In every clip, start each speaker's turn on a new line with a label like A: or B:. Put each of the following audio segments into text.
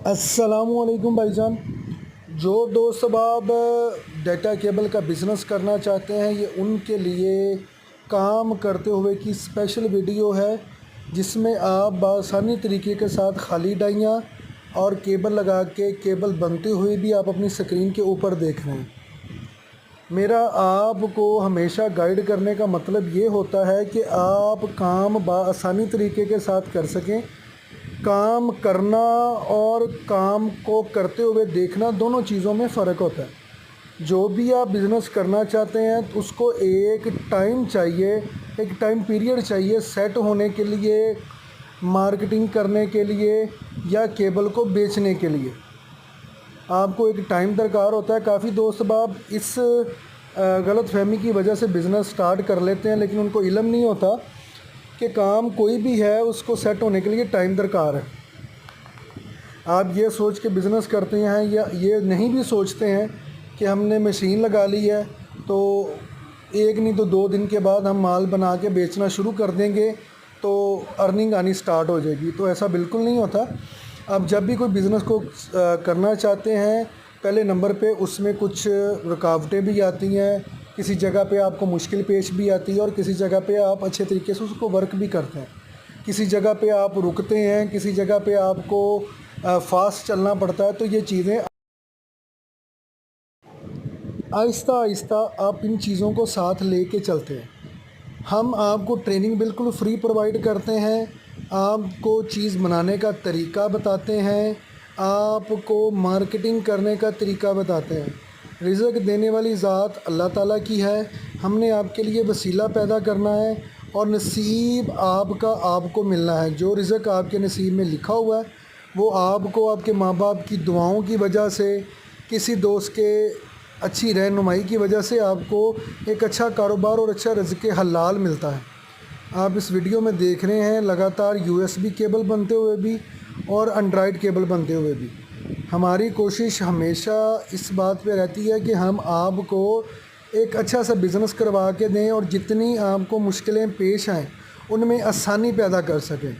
A: अस्सलाम वालेकुम भाईजान। जो दोस्त अब आप डाटा केबल का बिज़नेस करना चाहते हैं, ये उनके लिए काम करते हुए की स्पेशल वीडियो है, जिसमें आप बआसानी तरीके के साथ खाली डाइयाँ और केबल लगा के केबल बनते हुए भी आप अपनी स्क्रीन के ऊपर देख रहे हैं। मेरा आपको हमेशा गाइड करने का मतलब ये होता है कि आप काम बआसानी तरीके के साथ कर सकें। काम करना और काम को करते हुए देखना, दोनों चीज़ों में फ़र्क होता है। जो भी आप बिज़नेस करना चाहते हैं तो उसको एक टाइम चाहिए, एक टाइम पीरियड चाहिए सेट होने के लिए, मार्केटिंग करने के लिए या केबल को बेचने के लिए आपको एक टाइम दरकार होता है। काफ़ी दोस्त बाब इस गलत फहमी की वजह से बिज़नेस स्टार्ट कर लेते हैं, लेकिन उनको इल्म नहीं होता कि काम कोई भी है उसको सेट होने के लिए टाइम दरकार है। आप ये सोच के बिज़नेस करते हैं या ये नहीं भी सोचते हैं कि हमने मशीन लगा ली है तो एक नहीं तो 2 दिन के बाद हम माल बना के बेचना शुरू कर देंगे तो अर्निंग आनी स्टार्ट हो जाएगी, तो ऐसा बिल्कुल नहीं होता। अब जब भी कोई बिज़नेस को करना चाहते हैं, पहले नंबर पे उसमें कुछ रुकावटें भी आती हैं, किसी जगह पे आपको मुश्किल पेश भी आती है और किसी जगह पे आप अच्छे तरीके से उसको वर्क भी करते हैं। किसी जगह पे आप रुकते हैं, किसी जगह पे आपको फास्ट चलना पड़ता है। तो ये चीज़ें आहिस्ता आहिस्ता आप इन चीज़ों को साथ लेके चलते हैं। हम आपको ट्रेनिंग बिल्कुल फ्री प्रोवाइड करते हैं, आपको चीज़ बनाने का तरीका बताते हैं, आपको मार्केटिंग करने का तरीका बताते हैं। रिज़्क़ देने वाली ज़ात अल्लाह ताला की है, हमने आपके लिए वसीला पैदा करना है और नसीब आपका आपको मिलना है। जो रिज़्क़ आपके नसीब में लिखा हुआ है वो आपको आपके माँ बाप की दुआओं की वजह से, किसी दोस्त के अच्छी रहनुमाई की वजह से आपको एक अच्छा कारोबार और अच्छा रिज़्क़ हलाल मिलता है। आप इस वीडियो में देख रहे हैं लगातार USB केबल बनते हुए भी और एंड्रॉयड केबल बनते हुए भी। हमारी कोशिश हमेशा इस बात पे रहती है कि हम आपको एक अच्छा सा बिज़नेस करवा के दें और जितनी आपको मुश्किलें पेश आएँ उनमें आसानी पैदा कर सकें।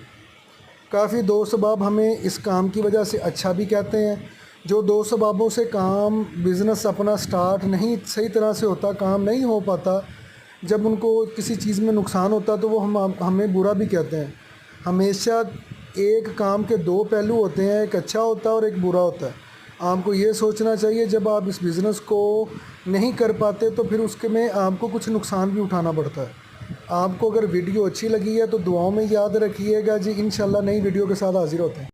A: काफ़ी दोस्त बाब हमें इस काम की वजह से अच्छा भी कहते हैं। जो दोस्त बाबों से काम बिज़नेस अपना स्टार्ट नहीं सही तरह से होता, काम नहीं हो पाता, जब उनको किसी चीज़ में नुकसान होता तो वो हमें बुरा भी कहते हैं। हमेशा एक काम के 2 पहलू होते हैं, एक अच्छा होता है और एक बुरा होता है। आपको ये सोचना चाहिए जब आप इस बिज़नेस को नहीं कर पाते तो फिर उसके में आपको कुछ नुकसान भी उठाना पड़ता है। आपको अगर वीडियो अच्छी लगी है तो दुआओं में याद रखिएगा जी। इंशाल्लाह नई वीडियो के साथ हाज़िर होते हैं।